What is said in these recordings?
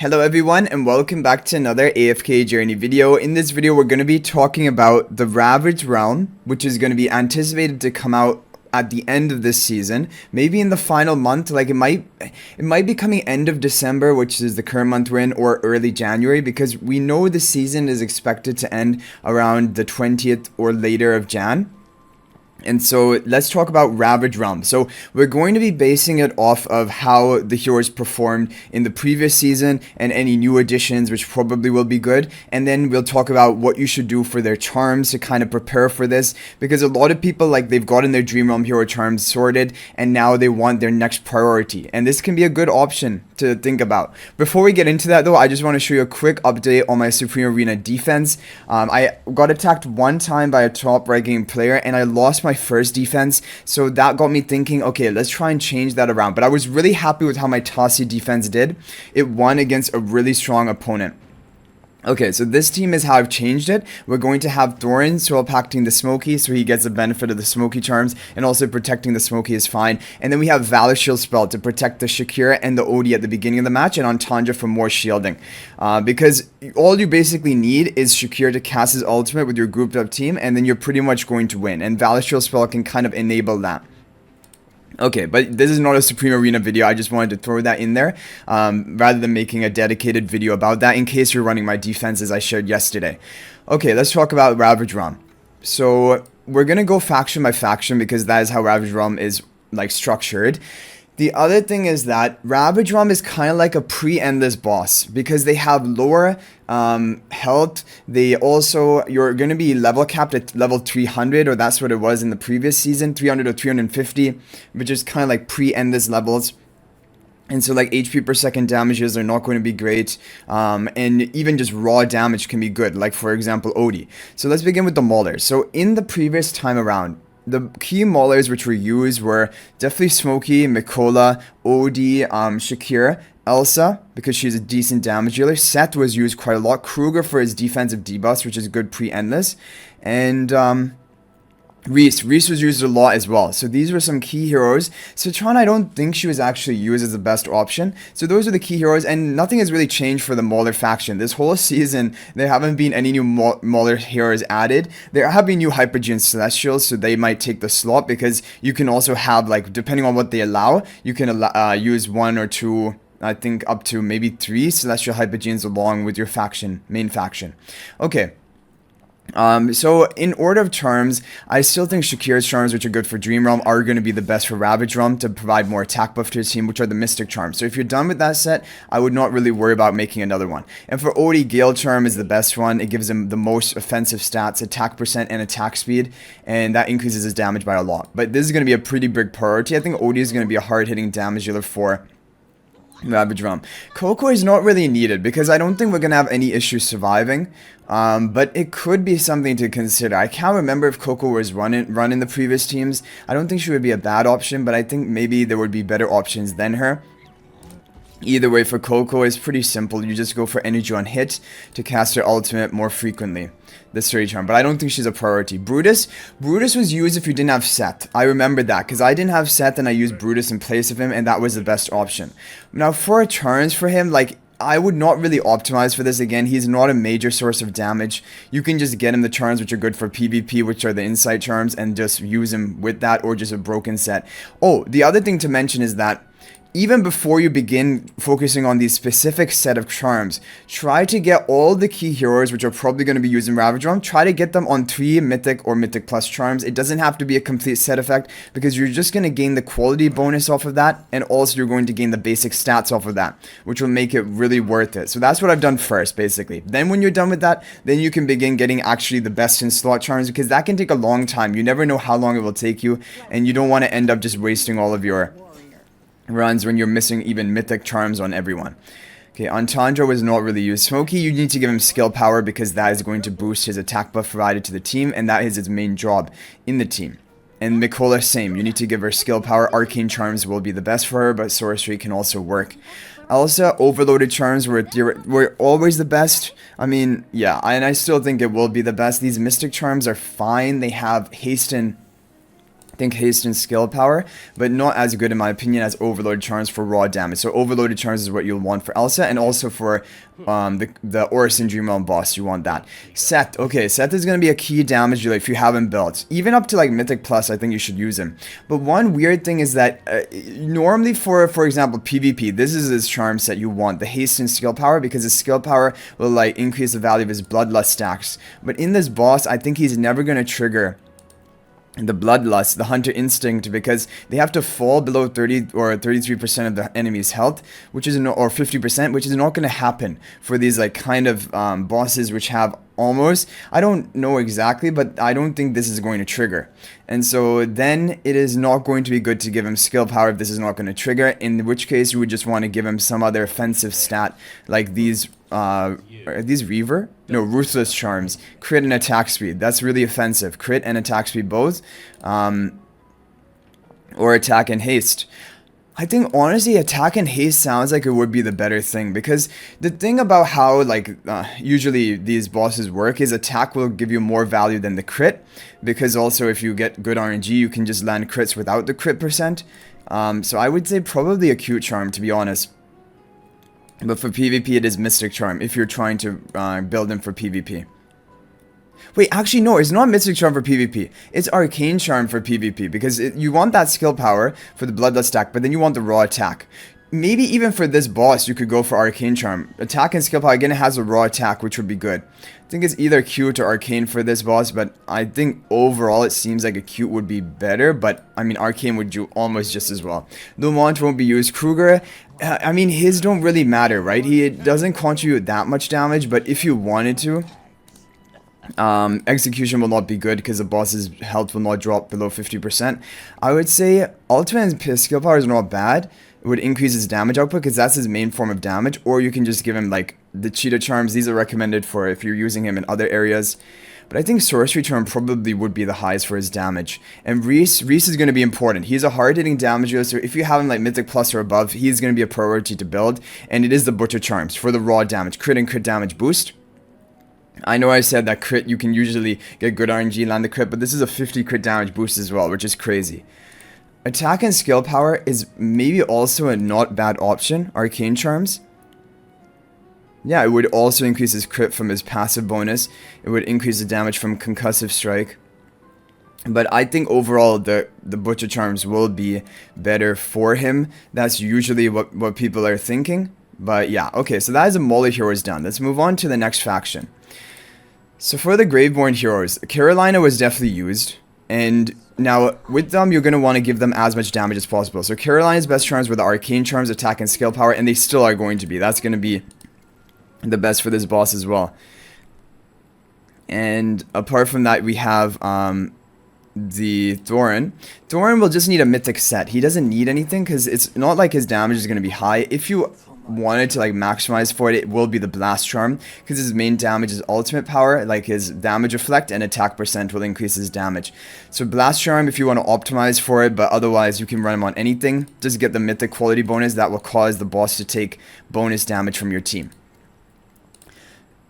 Hello everyone and welcome back to another AFK journey video. In this video we're going to be talking about the Ravaged realm, which is going to be anticipated to come out at the end of this season, maybe in the final month. Like it might be coming end of December, which is the current month we're in, or early January, because we know the season is expected to end around the 20th or later of Jan. And so let's talk about Ravaged Realm. So we're going to be basing it off of how the heroes performed in the previous season and any new additions, which probably will be good. And then we'll talk about what you should do for their charms to kind of prepare for this, because a lot of people, like, they've gotten their Dream Realm hero charms sorted and now they want their next priority. And this can be a good option to think about. Before we get into that though, I just want to show you a quick update on my Supreme Arena defense. I got attacked one time by a top ranking player and I lost my first defense, so that got me thinking, okay, let's try and change that around. But I was really happy with how my Tassi defense did. It won against a really strong opponent. Okay, so this team is how I've changed it. We're going to have Thorin soul pacting the Smoky, so he gets the benefit of the Smoky charms, and also protecting the Smoky is fine. And then we have Valor Shield spell to protect the Shakira and the Odie at the beginning of the match, and Entendre for more shielding. Because all you basically need is Shakira to cast his ultimate with your grouped up team, and then you're pretty much going to win. And Valor Shield spell can kind of enable that. Okay, but this is not a Supreme Arena video. I just wanted to throw that in there rather than making a dedicated video about that, in case you're running my defenses I shared yesterday. Okay, let's talk about Ravaged Realm. So we're going to go faction by faction because that is how Ravaged Realm is like structured. The other thing is that Ravaged Realm is kind of like a pre-endless boss because they have lower health. They also, you're going to be level capped at level 300, or that's what it was in the previous season, 300 or 350, which is kind of like pre-endless levels. And so like HP per second damages are not going to be great, and even just raw damage can be good, like for example Odie. So let's begin with the Maulers. So in the previous time around, the key Maulers which were used were definitely Smokey, Mikola, Odie, Shakira, Elsa, because she's a decent damage dealer. Seth was used quite a lot. Kruger for his defensive debuffs, which is good pre-endless. And Reese was used a lot as well. So these were some key heroes. Citron, I don't think she was actually used as the best option. So those are the key heroes, and nothing has really changed for the Mauler faction. This whole season, there haven't been any new Mauler heroes added. There have been new Hypogean Celestials, so they might take the slot, because you can also have, like, depending on what they allow, you can use one or two, I think up to maybe 3 Celestial Hypogeans along with your main faction. Okay. So in order of charms, I still think Shakira's charms, which are good for Dream Realm, are going to be the best for Ravaged Realm to provide more attack buff to his team, which are the Mystic charms. So if you're done with that set, I would not really worry about making another one. And for Odie, Gale charm is the best one. It gives him the most offensive stats, attack percent and attack speed, and that increases his damage by a lot. But this is going to be a pretty big priority. I think Odie is going to be a hard-hitting damage dealer for Ravaged Realm. Coco is not really needed because I don't think we're going to have any issues surviving. But it could be something to consider. I can't remember if Coco was running the previous teams. I don't think she would be a bad option, but I think maybe there would be better options than her. Either way, for Coco, it's pretty simple. You just go for energy on hit to cast her ultimate more frequently. The Surge Charm, but I don't think she's a priority. Brutus was used if you didn't have Seth. I remember that because I didn't have Seth and I used Brutus in place of him, and that was the best option. Now for turns for him, like, I would not really optimize for this. Again, he's not a major source of damage. You can just get him the charms which are good for PvP, which are the insight charms, and just use him with that, or just a broken set. Oh, the other thing to mention is that even before you begin focusing on these specific set of charms, try to get all the key heroes, which are probably going to be used in Ravaged Realm, try to get them on 3 Mythic or Mythic Plus charms. It doesn't have to be a complete set effect, because you're just going to gain the quality bonus off of that, and also you're going to gain the basic stats off of that, which will make it really worth it. So that's what I've done first, basically. Then when you're done with that, then you can begin getting actually the best in slot charms, because that can take a long time. You never know how long it will take you, and you don't want to end up just wasting all of your runs when you're missing even mythic charms on everyone. Okay, Entendre was not really used. Smokey, you need to give him skill power because that is going to boost his attack buff provided to the team, and that is his main job in the team. And Mikola, same. You need to give her skill power. Arcane charms will be the best for her, but sorcery can also work. Elsa, overloaded charms were always the best. I mean, yeah, and I still think it will be the best. These mystic charms are fine. They have haste and I think haste and skill power, but not as good in my opinion as overloaded charms for raw damage. So overloaded charms is what you'll want for Elsa, and also for the Orison Dreamrealm boss, you want that. Seth, okay, Seth is going to be a key damage dealer if you have him built. Even up to like Mythic Plus, I think you should use him. But one weird thing is that normally for example, PvP, this is his charm set you want, the haste and skill power, because his skill power will like increase the value of his bloodlust stacks. But in this boss, I think he's never going to trigger the bloodlust, the hunter instinct, because they have to fall below 30 or 33% of the enemy's health, which is or 50%, which is not going to happen for these like kind of bosses which have almost, I don't know exactly, but I don't think this is going to trigger. And so then it is not going to be good to give him skill power if this is not going to trigger, in which case you would just want to give him some other offensive stat like these are these Reaver? No, Ruthless Charms. Crit and attack speed. That's really offensive. Crit and attack speed both. Or attack and haste. I think honestly attack and haste sounds like it would be the better thing, because the thing about how like usually these bosses work is attack will give you more value than the crit, because also if you get good RNG you can just land crits without the crit percent. So I would say probably Acute Charm, to be honest. But for PvP it is Mystic Charm if you're trying to build him for PvP. Wait, actually no, it's not Mystic Charm for PvP. It's Arcane Charm for PvP, because you want that skill power for the Bloodlust stack, but then you want the raw attack. Maybe even for this boss you could go for Arcane Charm. Attack and skill power, again it has a raw attack, which would be good. I think it's either Acute or Arcane for this boss, but I think overall it seems like Acute would be better, but I mean Arcane would do almost just as well. Lumont won't be used. Kruger, I mean his don't really matter, right? He doesn't contribute that much damage, but if you wanted to, execution will not be good because the boss's health will not drop below 50%. I would say ultimate and skill power is not bad. It would increase his damage output because that's his main form of damage, or you can just give him like the cheetah charms. These are recommended for if you're using him in other areas. But I think sorcery charm probably would be the highest for his damage. And Reese is going to be important. He's a hard-hitting damage dealer, so if you have him like Mythic Plus or above, he's going to be a priority to build. And it is the Butcher Charms for the raw damage, crit and crit damage boost. I know I said that crit, you can usually get good RNG, land the crit, but this is a 50 crit damage boost as well, which is crazy. Attack and skill power is maybe also a not bad option. Arcane Charms. Yeah, it would also increase his crit from his passive bonus. It would increase the damage from Concussive Strike. But I think overall the Butcher Charms will be better for him. That's usually what people are thinking. But yeah, okay, so that is the Mauler heroes done. Let's move on to the next faction. So for the Graveborn heroes, Carolina was definitely used. And now with them, you're going to want to give them as much damage as possible. So Carolina's best charms were the Arcane Charms, attack and skill power, and they still are going to be. That's going to be the best for this boss as well. And apart from that, we have the Thorin. Thorin will just need a mythic set. He doesn't need anything because it's not like his damage is going to be high. If you wanted to like maximize for it, it will be the Blast Charm, because his main damage is ultimate power, like his damage reflect and attack percent will increase his damage. So Blast Charm if you want to optimize for it, but otherwise you can run him on anything. Just get the mythic quality bonus that will cause the boss to take bonus damage from your team.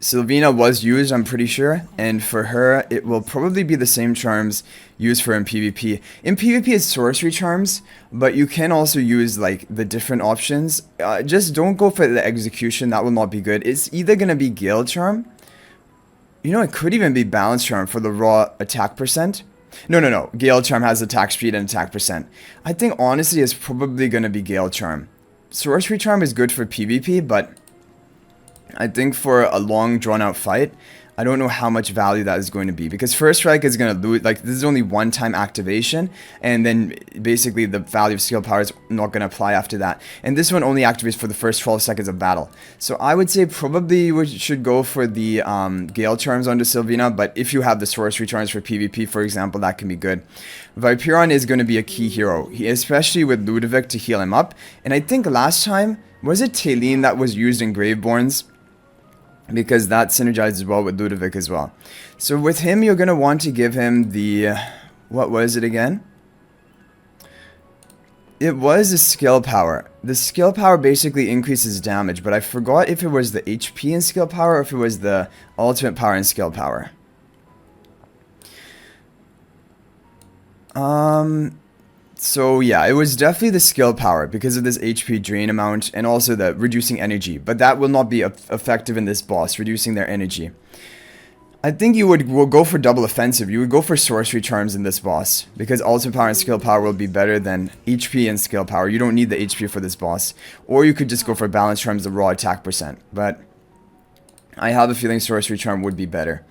Sylvina was used, I'm pretty sure, and for her, it will probably be the same charms used for in PvP. In PvP, it's sorcery charms, but you can also use, like, the different options. Just don't go for the execution, that will not be good. It's either going to be Gale Charm. You know, it could even be Balance Charm for the raw attack percent. No. Gale Charm has attack speed and attack percent. I think, honestly, it's probably going to be Gale Charm. Sorcery Charm is good for PvP, but I think for a long drawn-out fight, I don't know how much value that is going to be, because First Strike is going to lose, like, this is only one-time activation, and then basically the value of skill power is not going to apply after that. And this one only activates for the first 12 seconds of battle. So I would say probably we should go for the Gale Charms onto Sylvina, but if you have the Sorcery Charms for PvP, for example, that can be good. Viperon is going to be a key hero, especially with Ludovic to heal him up. And I think last time, was it Taline that was used in Graveborns? Because that synergizes well with Ludovic as well. So with him, you're going to want to give him the... what was it again? It was the skill power. The skill power basically increases damage, but I forgot if it was the HP and skill power or if it was the ultimate power and skill power. So yeah, it was definitely the skill power because of this HP drain amount and also the reducing energy. But that will not be effective in this boss, reducing their energy. I think you will go for double offensive. You would go for sorcery charms in this boss because ultimate power and skill power will be better than HP and skill power. You don't need the HP for this boss. Or you could just go for balance charms, the raw attack percent. But I have a feeling sorcery charm would be better.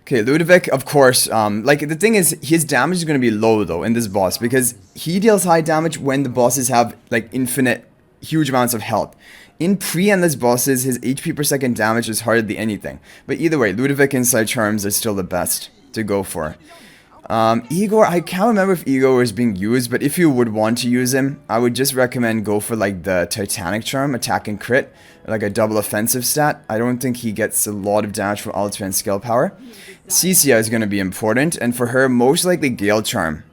Okay, Ludovic, of course, like, the thing is, his damage is going to be low, though, in this boss, because he deals high damage when the bosses have, like, infinite, huge amounts of health. In pre-endless bosses, his HP per second damage is hardly anything. But either way, Ludovic Inside Charms are still the best to go for. Igor, I can't remember if Igor is being used, but if you would want to use him, I would just recommend go for, like, the Titanic Charm, attack and crit, like a double offensive stat. I don't think he gets a lot of damage from ultimate and skill power. Cece is going to be important, and for her, most likely Gale Charm.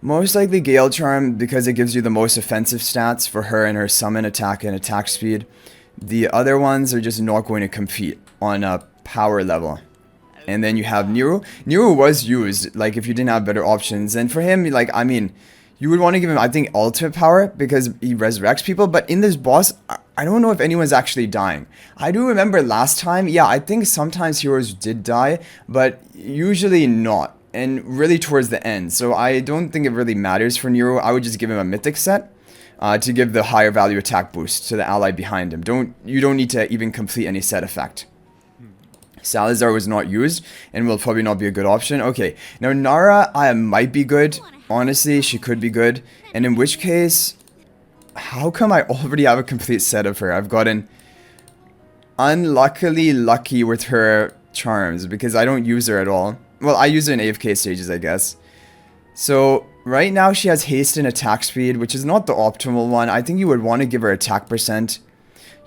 Most likely Gale Charm because it gives you the most offensive stats for her and her summon attack and attack speed. The other ones are just not going to compete on a power level. And then you have Nero. Nero was used, like, if you didn't have better options. And for him, like, I mean, you would want to give him, I think, ultimate power because he resurrects people. But in this boss, I don't know if anyone's actually dying. I do remember last time, yeah, I think sometimes heroes did die, but usually not. And really towards the end. So I don't think it really matters for Nero. I would just give him a mythic set to give the higher value attack boost to the ally behind him. You don't need to even complete any set effect. Salazar was not used and will probably not be a good option. Okay, now Nara might be good. Honestly, she could be good. And in which case, how come I already have a complete set of her? I've gotten unluckily lucky with her charms because I don't use her at all. Well, I use her in AFK stages, I guess. So, right now she has haste and attack speed, which is not the optimal one. I think you would want to give her attack percent.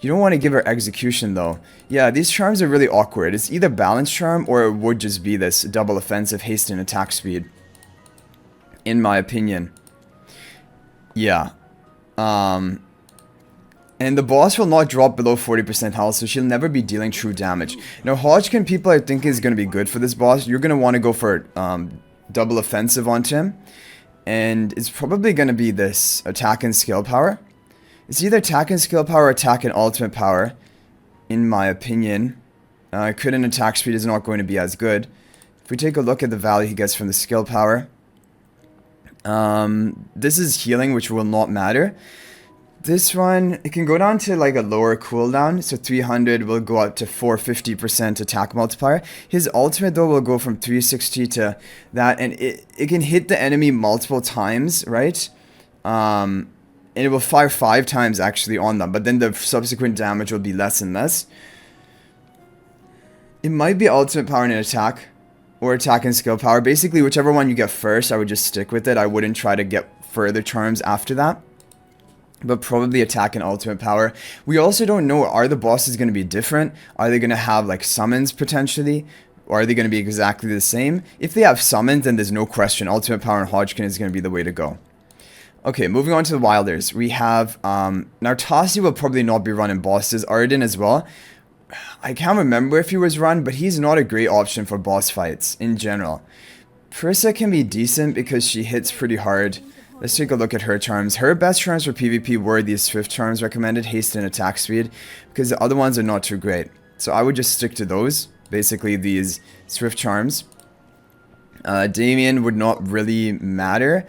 You don't want to give her execution, though. Yeah, these charms are really awkward. It's either balance charm or it would just be this double offensive haste and attack speed. In my opinion. Yeah. And the boss will not drop below 40% health, so she'll never be dealing true damage. Now, Hodgkin people I think is going to be good for this boss. You're going to want to go for double offensive onto him. And it's probably going to be this attack and skill power. It's either attack and skill power or attack and ultimate power, in my opinion. Crit and attack speed is not going to be as good. If we take a look at the value he gets from the skill power. This is healing, which will not matter. This one, it can go down to like a lower cooldown, so 300 will go up to 450% attack multiplier. His ultimate though will go from 360 to that, and it can hit the enemy multiple times, right? And it will fire 5 times actually on them, but then the subsequent damage will be less and less. It might be ultimate power and an attack, or attack and skill power. Basically, whichever one you get first, I would just stick with it. I wouldn't try to get further charms after that. But probably attack and ultimate power. We also don't know, are the bosses going to be different? Are they going to have like summons potentially? Or are they going to be exactly the same? If they have summons, then there's no question. Ultimate power and Hodgkin is going to be the way to go. Okay, moving on to the Wilders. We have, Nartasi will probably not be running bosses. Arden as well. I can't remember if he was run, but he's not a great option for boss fights in general. Prissa can be decent because she hits pretty hard. Let's take a look at her charms. Her best charms for PvP were these Swift charms recommended, haste and attack speed, because the other ones are not too great. So I would just stick to those, basically these Swift charms. Damien would not really matter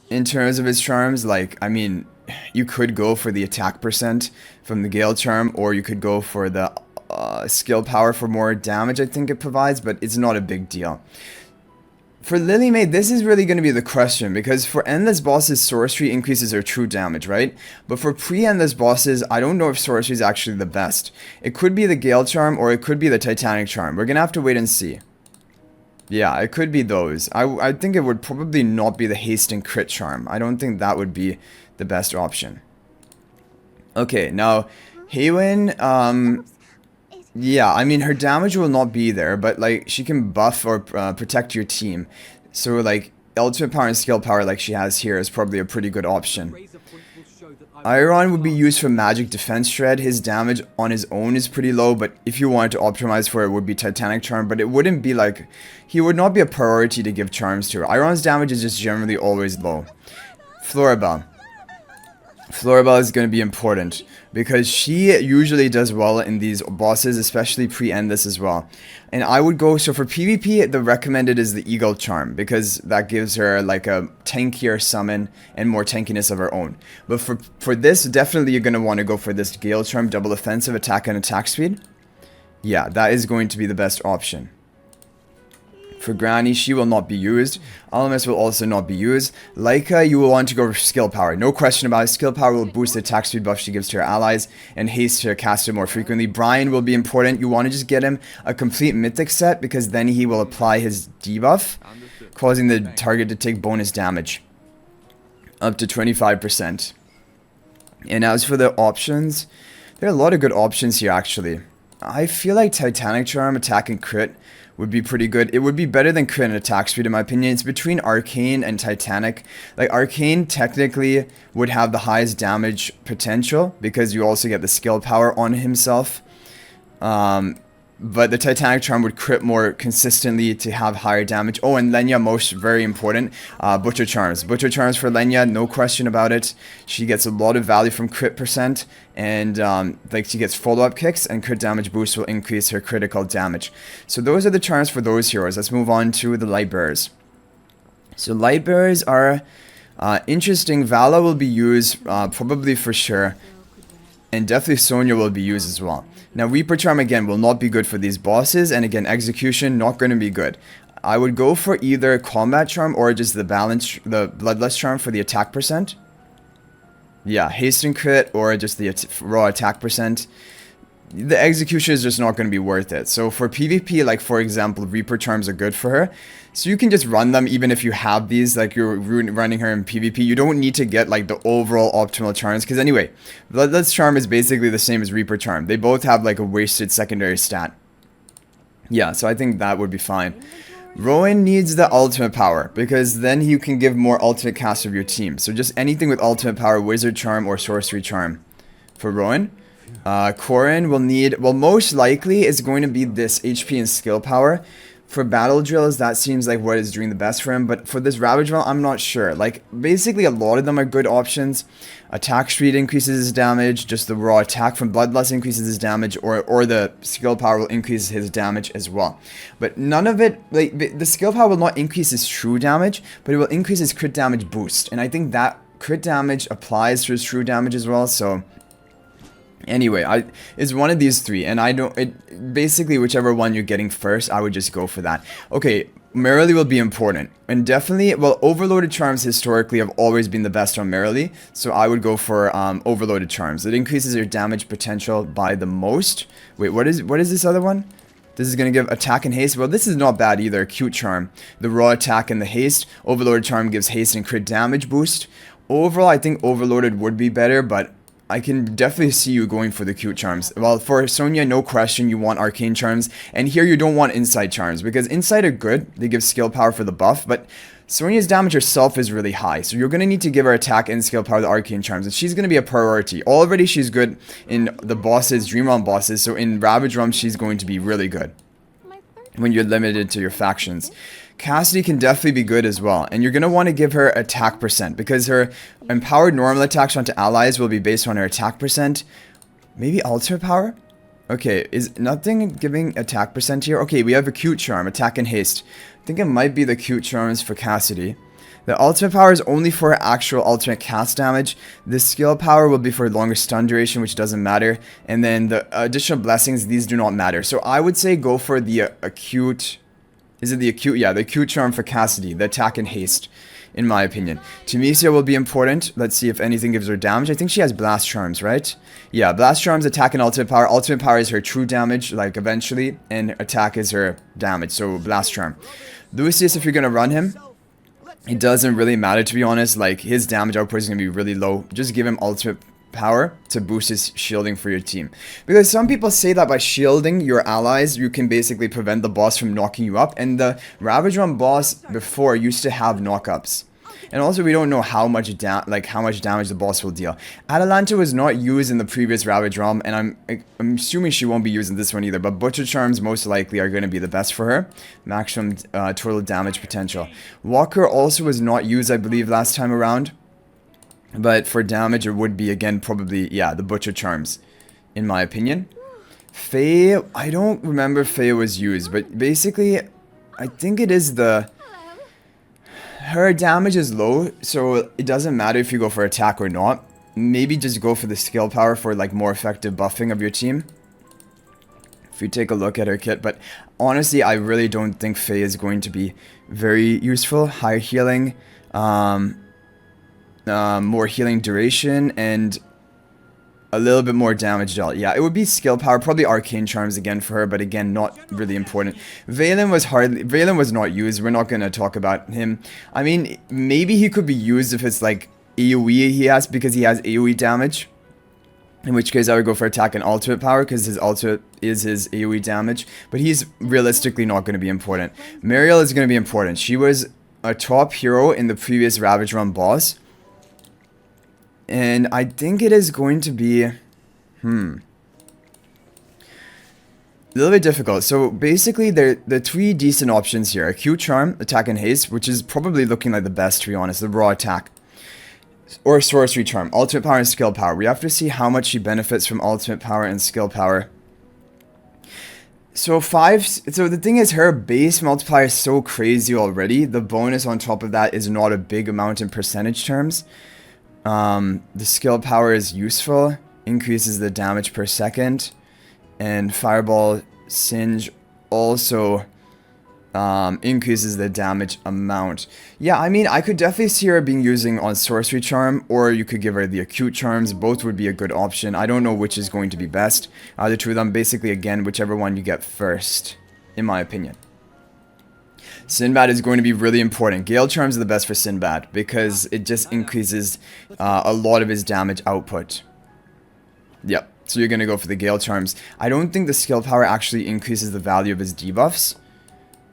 in terms of his charms. Like, I mean, you could go for the attack percent from the Gale charm, or you could go for the skill power for more damage I think it provides, but it's not a big deal. For Lily May, this is really going to be the question, because for endless bosses, sorcery increases her true damage, right? But for pre-endless bosses, I don't know if sorcery is actually the best. It could be the Gale charm, or it could be the Titanic charm. We're going to have to wait and see. Yeah, it could be those. I think it would probably not be the haste and crit charm. I don't think that would be the best option. Okay, now, Haywin, yeah, I mean, her damage will not be there, but, like, she can buff or protect your team. So, like, ultimate power and skill power like she has here is probably a pretty good option. Iron would be used for magic defense shred. His damage on his own is pretty low, but if you wanted to optimize for it, would be Titanic Charm, but it wouldn't be like, he would not be a priority to give charms to. Iron's damage is just generally always low. Floribel. Floribel is going to be important because she usually does well in these bosses, especially pre-endless as well. And I would go, so for PvP, the recommended is the Eagle Charm because that gives her like a tankier summon and more tankiness of her own. But for this, definitely you're going to want to go for this Gale Charm, double offensive, attack and attack speed. Yeah, that is going to be the best option. For Granny, she will not be used. Alamis will also not be used. Leica, you will want to go for Skill Power. No question about it. Skill Power will boost the attack speed buff she gives to her allies and haste to cast it more frequently. Brian will be important. You want to just get him a complete Mythic set because then he will apply his debuff, causing the target to take bonus damage. Up to 25%. And as for the options, there are a lot of good options here actually. I feel like Titanic Charm, attack and crit would be pretty good. It would be better than crit and attack speed in my opinion. It's between Arcane and Titanic. Like Arcane technically would have the highest damage potential because you also get the skill power on himself. But the Titanic Charm would crit more consistently to have higher damage. Oh, and Lenya, most very important. Butcher Charms. Butcher Charms for Lenya, no question about it. She gets a lot of value from crit percent. And like she gets follow-up kicks and crit damage boost will increase her critical damage. So those are the charms for those heroes. Let's move on to the Lightbearers. So Lightbearers are interesting. Vala will be used probably for sure. And definitely Sonya will be used as well. Now, Reaper Charm, again, will not be good for these bosses. And again, Execution, not going to be good. I would go for either Combat Charm or just the Bloodlust Charm for the attack percent. Yeah, Haste and Crit or just the raw attack percent. The Execution is just not going to be worth it. So for PvP, like for example, Reaper Charms are good for her. So you can just run them even if you have these, like you're running her in PvP. You don't need to get like the overall optimal charms. Because anyway, Bloodlust Charm is basically the same as Reaper Charm. They both have like a wasted secondary stat. Yeah, so I think that would be fine. Rowan needs the ultimate power because then you can give more ultimate cast of your team. So just anything with ultimate power, Wizard Charm or Sorcery Charm for Rowan. Corin will need, well, most likely is going to be this HP and skill power. For battle drills, that seems like what is doing the best for him, but for this Ravaged drill, I'm not sure. Like, basically a lot of them are good options. Attack speed increases his damage, just the raw attack from Bloodlust increases his damage, or the skill power will increase his damage as well. But none of it, like, the skill power will not increase his true damage, but it will increase his crit damage boost. And I think that crit damage applies to his true damage as well, so... Anyway, it's one of these three, and basically whichever one you're getting first, I would just go for that. Okay, Merrily will be important, and definitely, well, Overloaded Charms historically have always been the best on Merrily, so I would go for Overloaded Charms. It increases your damage potential by the most. Wait, what is this other one? This is going to give attack and haste. Well, this is not bad either. Cute Charm. The raw attack and the haste. Overloaded Charm gives haste and crit damage boost. Overall, I think Overloaded would be better, but I can definitely see you going for the cute charms. Well, for Sonya, no question, you want arcane charms. And here you don't want insight charms, because insight are good. They give skill power for the buff, but Sonya's damage herself is really high. So you're going to need to give her attack and skill power the arcane charms. And she's going to be a priority. Already she's good in the bosses, Dream Realm bosses. So in Ravaged Realm, she's going to be really good when you're limited to your factions. Cassidy can definitely be good as well, and you're going to want to give her attack percent, because her empowered normal attacks onto allies will be based on her attack percent. Maybe ultimate power? Okay, is nothing giving attack percent here? Okay, we have a cute charm, attack and haste. I think it might be the cute charms for Cassidy. The ultimate power is only for her actual ultimate cast damage. The skill power will be for longer stun duration, which doesn't matter. And then the additional blessings, these do not matter. So I would say go for the acute... Is it the acute? Yeah, the acute charm for Cassidy, the attack and haste, in my opinion. Temesia will be important. Let's see if anything gives her damage. I think she has blast charms, right? Yeah, blast charms, attack and ultimate power. Ultimate power is her true damage, like eventually, and attack is her damage, so blast charm. Lucius, if you're going to run him, it doesn't really matter, to be honest. Like, his damage output is going to be really low. Just give him ultimate power to boost his shielding for your team, because some people say that by shielding your allies you can basically prevent the boss from knocking you up, and the Ravaged Realm boss before used to have knockups. And also we don't know how much damage the boss will deal. Atalanta was not used in the previous Ravaged realm, and I'm assuming she won't be used in this one either, but Butcher Charms most likely are going to be the best for her. Maximum total damage potential. Walker also was not used, I believe, last time around. But for damage, it would be, again, probably, yeah, the Butcher Charms, in my opinion. Faye, I don't remember if Faye was used, but basically, I think it is the... Her damage is low, so it doesn't matter if you go for attack or not. Maybe just go for the skill power for, like, more effective buffing of your team. If you take a look at her kit, but honestly, I really don't think Faye is going to be very useful. Higher healing, more healing duration, and a little bit more damage dealt. Yeah, it would be skill power, probably arcane charms again for her, but again, not really important. Valen was not used. We're not going to talk about him. I mean, maybe he could be used if it's like AoE he has, because he has AoE damage. In which case I would go for attack and ultimate power, because his ultimate is his AoE damage. But he's realistically not going to be important. Mariel is going to be important. She was a top hero in the previous Ravage Run boss. And I think it is going to be, a little bit difficult. So basically, the three decent options here: Acute Charm, Attack and Haste, which is probably looking like the best, to be honest, the raw attack. Or Sorcery Charm, Ultimate Power and Skill Power. We have to see how much she benefits from Ultimate Power and Skill Power. So the thing is, her base multiplier is so crazy already. The bonus on top of that is not a big amount in percentage terms. The skill power is useful, increases the damage per second, and Fireball Singe also increases the damage amount. Yeah, I mean, I could definitely see her being using on Sorcery Charm, or you could give her the Acute Charms. Both would be a good option. I don't know which is going to be best. The two of them, basically, again, whichever one you get first, in my opinion. Sinbad is going to be really important. Gale Charms are the best for Sinbad, because it just increases a lot of his damage output. Yep, so you're going to go for the Gale Charms. I don't think the skill power actually increases the value of his debuffs.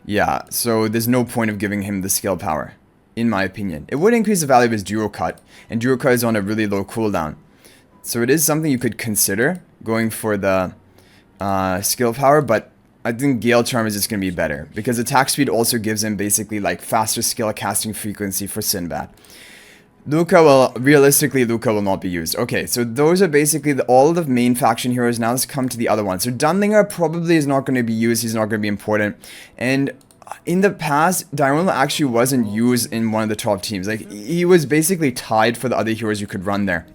Yeah, so there's no point of giving him the skill power, in my opinion. It would increase the value of his Duo Cut, and Duo Cut is on a really low cooldown. So it is something you could consider, going for the skill power, but I think Gale Charm is just going to be better, because attack speed also gives him basically like faster skill casting frequency for Sinbad. Realistically, Luca will not be used. Okay, so those are basically all of the main faction heroes. Now let's come to the other ones. So Dunlinger probably is not going to be used. He's not going to be important. And in the past, Diurnal actually wasn't used in one of the top teams. Like, he was basically tied for the other heroes you could run there,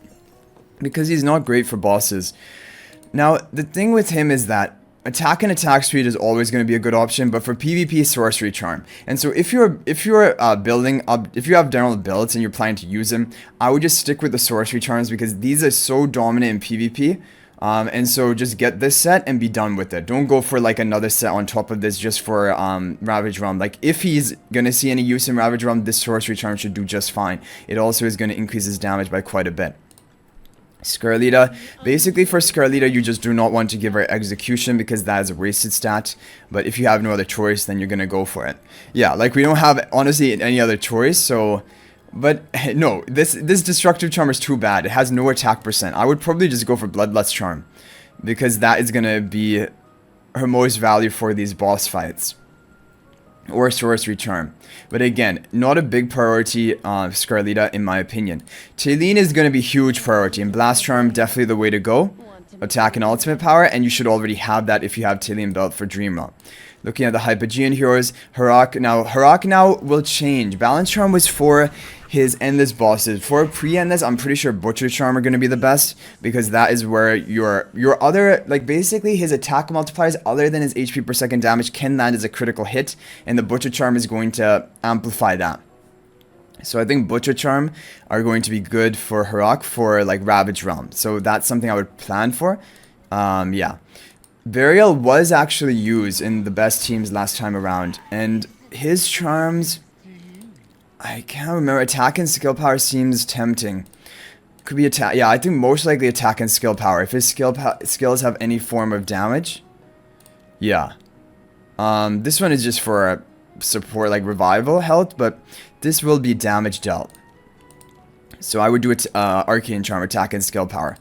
because he's not great for bosses. Now, the thing with him is that attack and attack speed is always going to be a good option, but for PvP, Sorcery Charm. And so if you're building up, if you have general builds and you're planning to use them, I would just stick with the Sorcery Charms, because these are so dominant in PvP. And so just get this set and be done with it. Don't go for like another set on top of this just for Ravage Realm. Like, if he's gonna see any use in Ravage Realm, this Sorcery Charm should do just fine. It also is going to increase his damage by quite a bit. Scarlita, basically for Scarlita, you just do not want to give her Execution, because that is a wasted stat. But if you have no other choice, then you're gonna go for it. Yeah, like, we don't have honestly any other choice, so. But no, this Destructive Charm is too bad. It has no attack percent. I would probably just go for Bloodlust Charm, because that is gonna be her most value for these boss fights. Or Sorcery Charm. But again, not a big priority Scarlita, in my opinion. Talene is going to be huge priority, and Blast Charm definitely the way to go. Attack and ultimate power, and you should already have that if you have Talene built for Dream Realm. Looking at the Hypogean heroes, Harak now will change. Balance Charm was for his endless bosses. For pre-endless, I'm pretty sure Butcher Charm are going to be the best, because that is where your other, like, basically his attack multipliers other than his HP per second damage can land as a critical hit, and the Butcher Charm is going to amplify that. So I think Butcher Charm are going to be good for Harak for like Ravage Realm. So that's something I would plan for. Yeah. Burial was actually used in the best teams last time around, and his charms, I can't remember. Attack and skill power seems tempting. Could be attack. Yeah, I think most likely attack and skill power. If his skills have any form of damage. Yeah. This one is just for support, like revival health, but this will be damage dealt. So I would do it Arcane Charm, attack and skill power.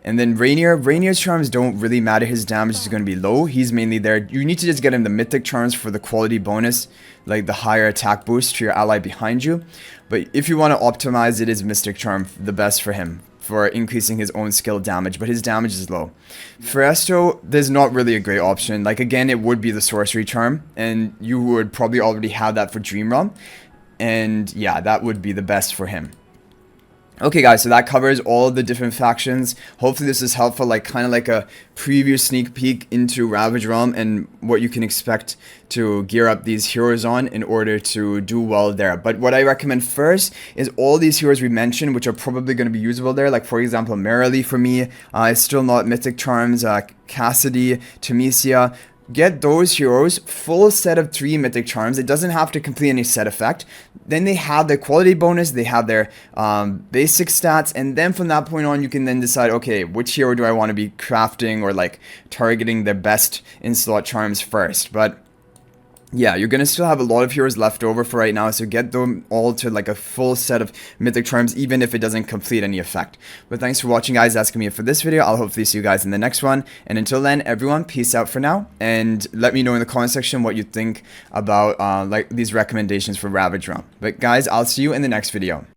And then Rainier's charms don't really matter. His damage is going to be low. He's mainly there. You need to just get him the mythic charms for the quality bonus, like the higher attack boost to your ally behind you. But if you want to optimize, it is mystic charm the best for him for increasing his own skill damage, but his damage is low. For Esto, there's not really a great option. Like, again, it would be the sorcery charm, and you would probably already have that for Dream Realm. And yeah, that would be the best for him. Okay guys, so that covers all the different factions. Hopefully this is helpful, like kind of like a preview sneak peek into Ravaged Realm and what you can expect to gear up these heroes on in order to do well there. But what I recommend first is all these heroes we mentioned, which are probably going to be usable there. Like for example, Merrily for me, is still not Mythic Charms, Cassidy, Temesia. Get those heroes, full set of 3 mythic charms. It doesn't have to complete any set effect. Then they have their quality bonus, they have their basic stats, and then from that point on you can then decide, okay, which hero do I want to be crafting or like targeting their best in-slot charms first. But yeah, you're going to still have a lot of heroes left over for right now, so get them all to like a full set of mythic charms, even if it doesn't complete any effect. But thanks for watching guys, that's going to be it for this video. I'll hopefully see you guys in the next one, and until then, everyone, peace out for now, and let me know in the comment section what you think about like these recommendations for Ravaged Realm. But guys, I'll see you in the next video.